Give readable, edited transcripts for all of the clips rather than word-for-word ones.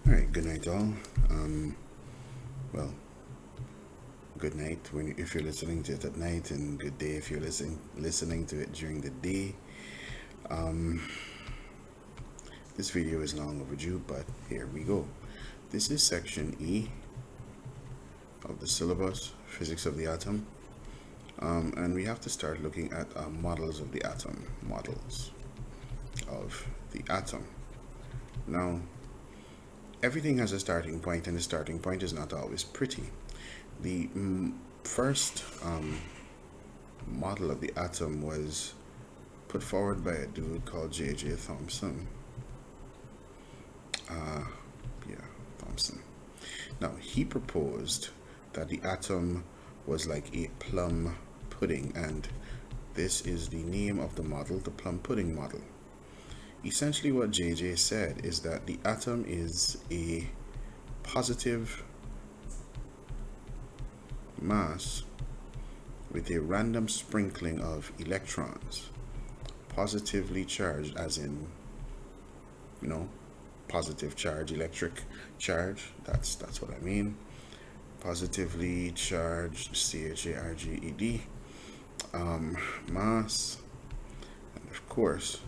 All right, good night, all. Well, good night if you're listening to it at night, and good day if you're listening to it during the day. Um, this video is long overdue, but here we go. This is section E of the syllabus, physics of the atom, and we have to start looking at models of the atom. Models of the atom. Now, everything has a starting point, and the starting point is not always pretty. The first model of the atom was put forward by a dude called J.J. Thomson. Thomson. Now, he proposed that the atom was like a plum pudding, and this is the name of the model, the plum pudding model. Essentially, what J.J. said is that the atom is a positive mass with a random sprinkling of electrons, positively charged, as in, positive charge, electric charge. That's what I mean. Positively charged, CHARGED, mass, and of course,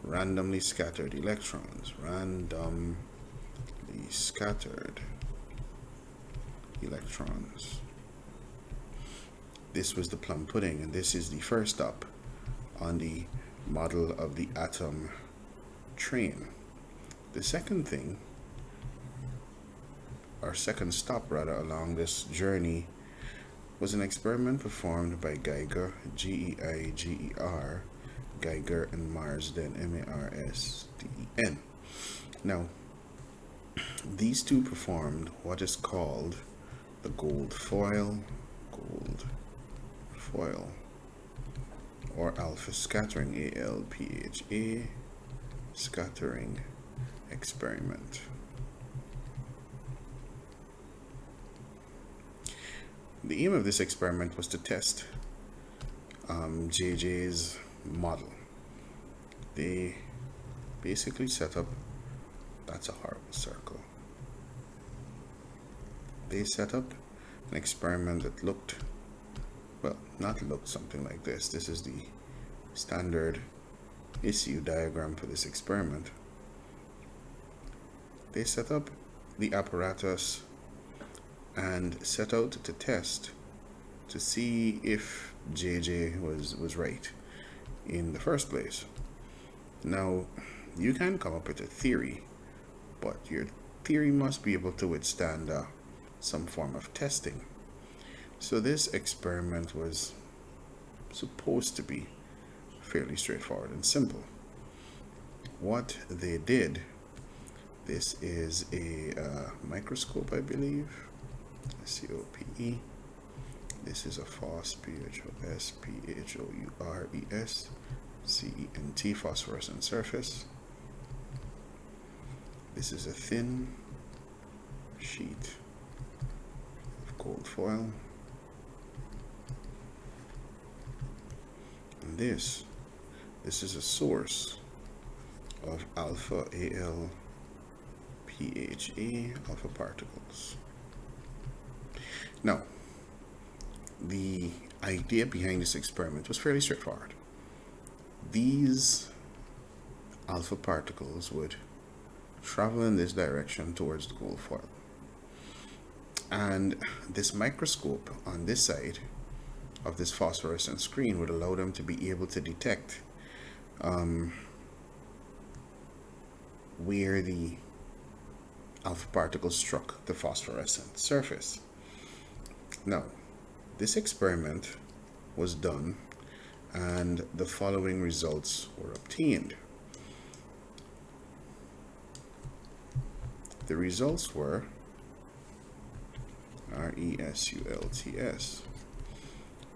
randomly scattered electrons. Randomly scattered electrons. This was the plum pudding, and this is the first stop on the model of the atom train. The second thing, our second stop rather, along this journey was an experiment performed by Geiger, Geiger, Geiger and Marsden, Marsden. Now, these two performed what is called the gold foil, or alpha scattering, ALPHA, scattering experiment. The aim of this experiment was to test JJ's model. They basically set up, that's a horrible circle. They set up an experiment that looked, something like this. This is the standard issue diagram for this experiment. They set up the apparatus and set out to test to see if JJ was right in the first place. Now, you can come up with a theory, but your theory must be able to withstand some form of testing. So this experiment was supposed to be fairly straightforward and simple. What they did, this is a microscope, I believe, COPE. This is a phosphorus, PHOURES, CENT, phosphorescent surface. This is a thin sheet of gold foil. And this is a source of alpha, ALPHA, alpha particles. Now, the idea behind this experiment was fairly straightforward. These alpha particles would travel in this direction towards the gold foil. And this microscope on this side of this phosphorescent screen would allow them to be able to detect where the alpha particles struck the phosphorescent surface. Now, this experiment was done and the following results were obtained. The results were RESULTS.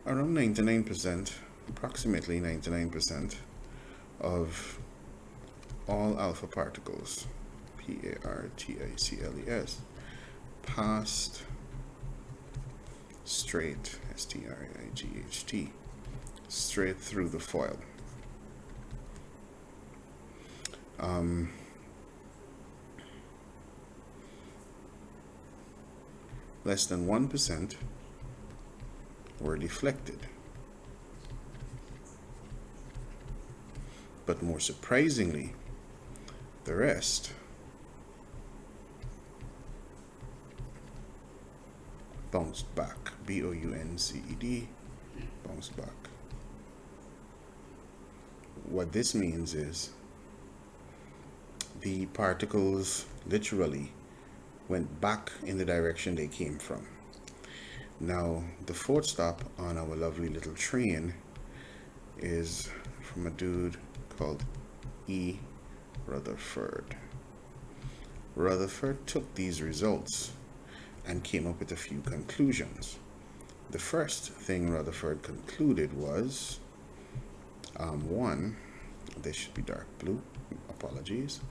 Around 99%, approximately 99% of all alpha particles, PARTICLES, passed straight, STRAIGHT, straight through the foil. less than 1% were deflected. But more surprisingly, the rest bounced back. B-O-U-N-C-E-D, bounced back. What this means is the particles literally went back in the direction they came from. Now, the fourth stop on our lovely little train is from a dude called E. Rutherford. Rutherford took these results and came up with a few conclusions. The first thing Rutherford concluded was, one, this should be dark blue, apologies.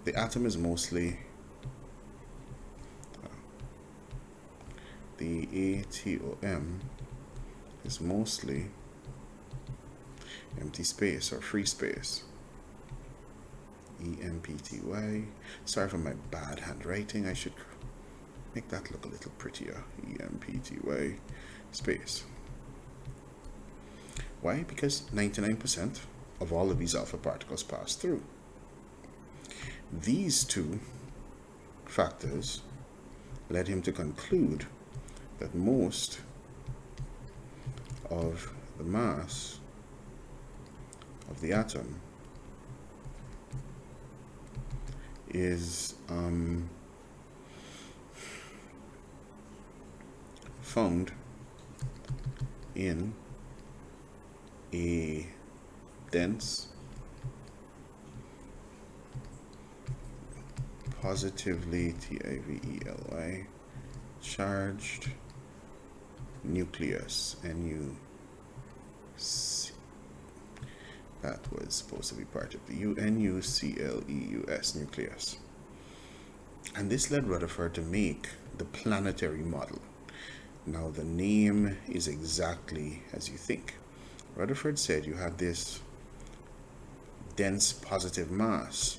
The atom is mostly, the atom is mostly empty space or free space. EMPTY. Sorry for my bad handwriting. I should make that look a little prettier. EMPTY space. Why? Because 99% of all of these alpha particles pass through. These two factors led him to conclude that most of the mass of the atom is found in a dense, positively TIVELY charged nucleus, that was supposed to be part of the NUCLEUS nucleus. And this led Rutherford to make the planetary model. Now the name is exactly as you think. Rutherford said you had this dense positive mass,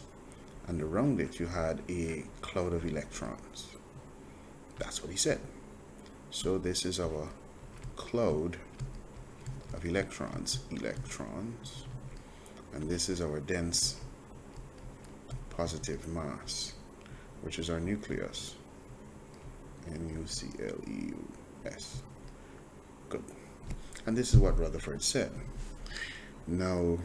and around it you had a cloud of electrons. That's what he said. So this is our cloud of electrons, and this is our dense positive mass, which is our nucleus, NUCLEUS. Good. And this is what Rutherford said. Now,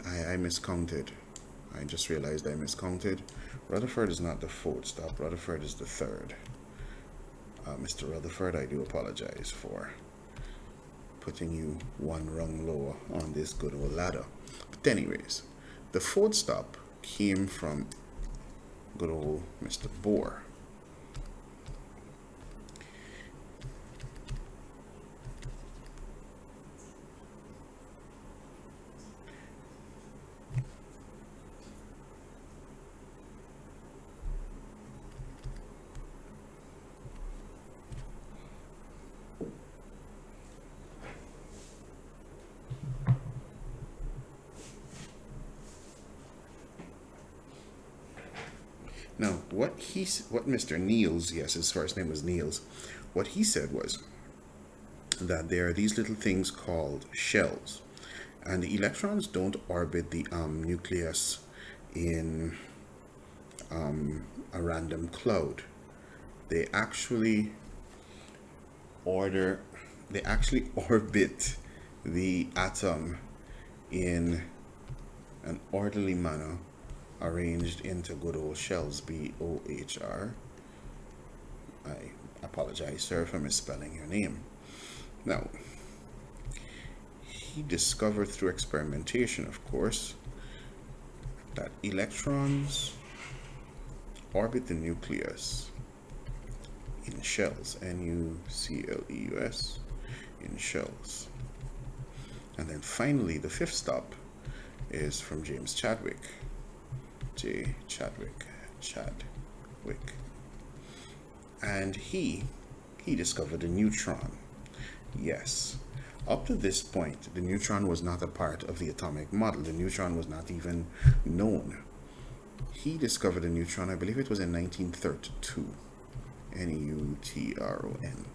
I miscounted. I just realized I miscounted. Rutherford is not the fourth stop. Rutherford is the third. Mr. Rutherford, I do apologize for putting you one rung lower on this good old ladder. But anyways, the fourth stop came from good old Mr. Bohr. Now, what Mr. Niels, yes, his first name was Niels, what he said was that there are these little things called shells, and the electrons don't orbit the nucleus in a random cloud. They actually orbit the atom in an orderly manner, arranged into good old shells, BOHR. I apologize, sir, for misspelling your name. Now, he discovered through experimentation, of course, that electrons orbit the nucleus in shells, NUCLEUS, in shells. And then finally, the fifth stop is from James Chadwick. Chadwick. And he discovered a neutron. Yes, Up to this point, the neutron was not a part of the atomic model. The neutron was not even known. He discovered a neutron, I believe it was in 1932. Neutron.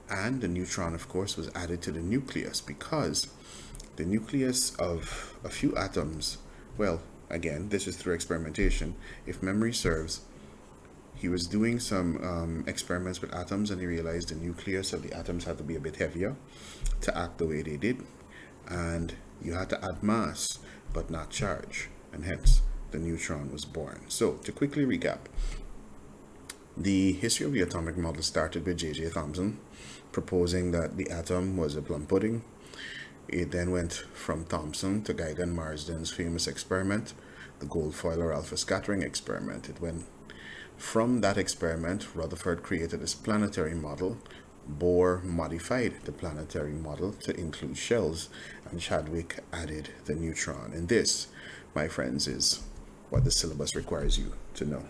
And the neutron, of course, was added to the nucleus because the nucleus of a few atoms, well, again, this is through experimentation. If memory serves, he was doing some experiments with atoms, and he realized the nucleus of the atoms had to be a bit heavier to act the way they did, and you had to add mass but not charge, and hence the neutron was born. So to quickly recap, the history of the atomic model started with J.J. Thomson proposing that the atom was a plum pudding. It then went from Thomson to Geiger and Marsden's famous experiment, the gold foil or alpha scattering experiment. It went from that experiment, Rutherford created this planetary model. Bohr modified the planetary model to include shells, and Chadwick added the neutron. And this, my friends, is what the syllabus requires you to know.